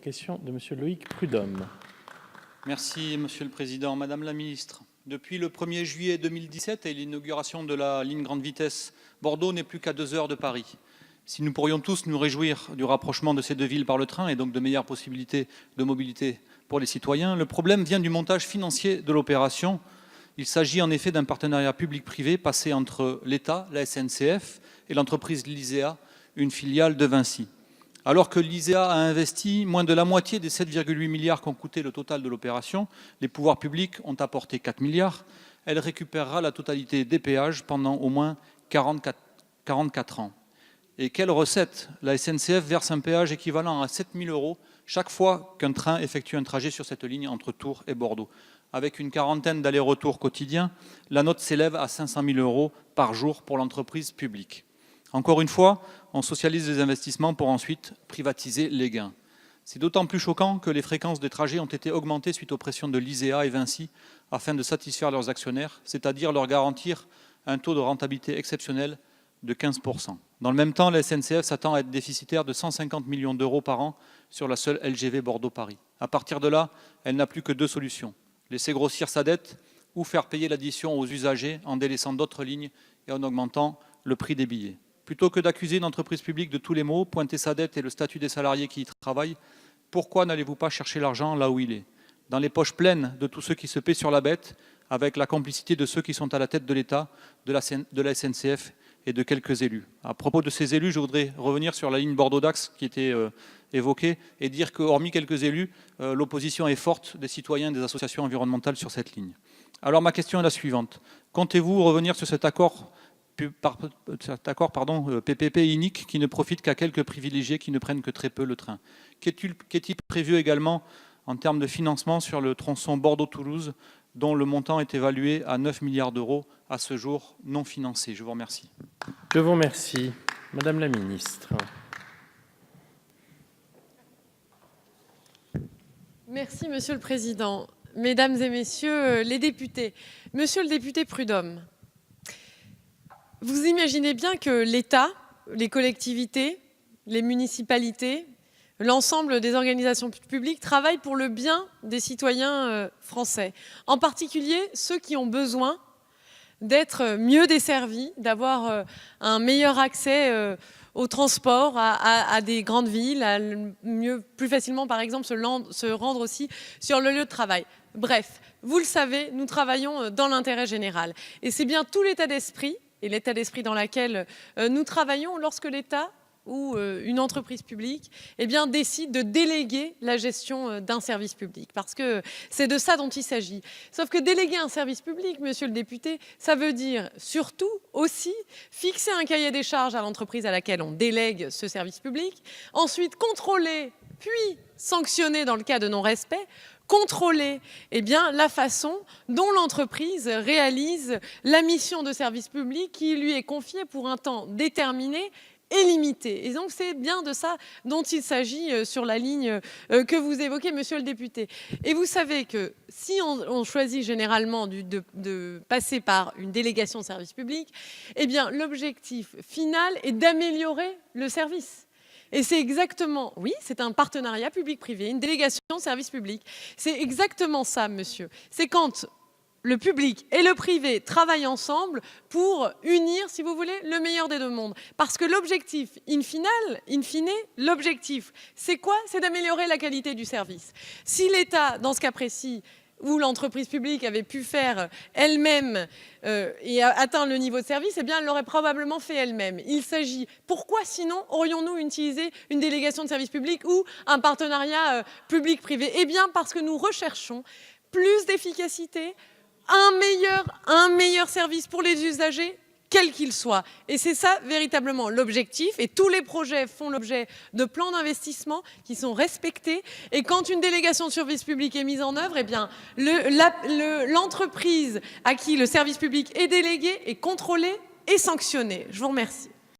question de Monsieur Loïc Prudhomme. Merci Monsieur le Président. Madame la Ministre, depuis le 1er juillet 2017 et l'inauguration de la ligne grande vitesse, Bordeaux n'est plus qu'à 2 heures de Paris. Si nous pourrions tous nous réjouir du rapprochement de ces deux villes par le train et donc de meilleures possibilités de mobilité pour les citoyens, le problème vient du montage financier de l'opération. Il s'agit en effet d'un partenariat public-privé passé entre l'État, la SNCF et l'entreprise Lisea, une filiale de Vinci. Alors que Lisea a investi moins de la moitié des 7,8 milliards qu'ont coûté le total de l'opération, les pouvoirs publics ont apporté 4 milliards, elle récupérera la totalité des péages pendant au moins 44 ans. Et quelle recette! La SNCF verse un péage équivalent à 7 000 € chaque fois qu'un train effectue un trajet sur cette ligne entre Tours et Bordeaux. Avec une quarantaine d'allers-retours quotidiens, la note s'élève à 500 000 € par jour pour l'entreprise publique. Encore une fois, on socialise les investissements pour ensuite privatiser les gains. C'est d'autant plus choquant que les fréquences des trajets ont été augmentées suite aux pressions de Lisea et Vinci afin de satisfaire leurs actionnaires, c'est-à-dire leur garantir un taux de rentabilité exceptionnel de 15%. Dans le même temps, la SNCF s'attend à être déficitaire de 150 millions d'euros par an sur la seule LGV Bordeaux-Paris. À partir de là, elle n'a plus que 2 solutions. Laisser grossir sa dette ou faire payer l'addition aux usagers en délaissant d'autres lignes et en augmentant le prix des billets. Plutôt que d'accuser une entreprise publique de tous les maux, pointer sa dette et le statut des salariés qui y travaillent, pourquoi n'allez-vous pas chercher l'argent là où il est? Dans les poches pleines de tous ceux qui se paient sur la bête, avec la complicité de ceux qui sont à la tête de l'État, de la SNCF et de quelques élus. À propos de ces élus, je voudrais revenir sur la ligne Bordeaux-Dax qui était évoquée et dire que, hormis quelques élus, l'opposition est forte des citoyens et des associations environnementales sur cette ligne. Alors ma question est la suivante. Comptez-vous revenir sur cet accord PPP inique qui ne profite qu'à quelques privilégiés qui ne prennent que très peu le train? Qu'est-il prévu également en termes de financement sur le tronçon Bordeaux-Toulouse dont le montant est évalué à 9 milliards d'euros à ce jour non financé? Je vous remercie. Je vous remercie. Madame la Ministre. Merci Monsieur le Président. Mesdames et Messieurs les députés, Monsieur le député Prudhomme, vous imaginez bien que l'État, les collectivités, les municipalités, l'ensemble des organisations publiques travaillent pour le bien des citoyens français, en particulier ceux qui ont besoin d'être mieux desservis, d'avoir un meilleur accès au transport, à des grandes villes, à plus facilement par exemple se rendre aussi sur le lieu de travail. Bref, vous le savez, nous travaillons dans l'intérêt général. Et c'est bien tout l'état d'esprit, et l'état d'esprit dans lequel nous travaillons lorsque l'État ou une entreprise publique décide de déléguer la gestion d'un service public. Parce que c'est de ça dont il s'agit. Sauf que déléguer un service public, monsieur le député, ça veut dire surtout aussi fixer un cahier des charges à l'entreprise à laquelle on délègue ce service public, ensuite contrôler, puis sanctionner dans le cas de non-respect, contrôler la façon dont l'entreprise réalise la mission de service public qui lui est confiée pour un temps déterminé et limité. Et donc c'est bien de ça dont il s'agit sur la ligne que vous évoquez, monsieur le député. Et vous savez que si on choisit généralement de passer par une délégation de service public, l'objectif final est d'améliorer le service. Et c'est exactement, oui, c'est un partenariat public-privé, une délégation de service public. C'est exactement ça, monsieur. C'est quand le public et le privé travaillent ensemble pour unir, si vous voulez, le meilleur des deux mondes. Parce que l'objectif, in fine, l'objectif, c'est quoi? C'est d'améliorer la qualité du service. Si l'État, dans ce cas précis, où l'entreprise publique avait pu faire elle-même et atteindre le niveau de service, elle l'aurait probablement fait elle-même. Il s'agit, pourquoi sinon aurions-nous utilisé une délégation de service public ou un partenariat public-privé? Parce que nous recherchons plus d'efficacité, un meilleur service pour les usagers, quel qu'il soit. Et c'est ça véritablement l'objectif. Et tous les projets font l'objet de plans d'investissement qui sont respectés. Et quand une délégation de service public est mise en œuvre, l'entreprise à qui le service public est délégué est contrôlée et sanctionnée. Je vous remercie.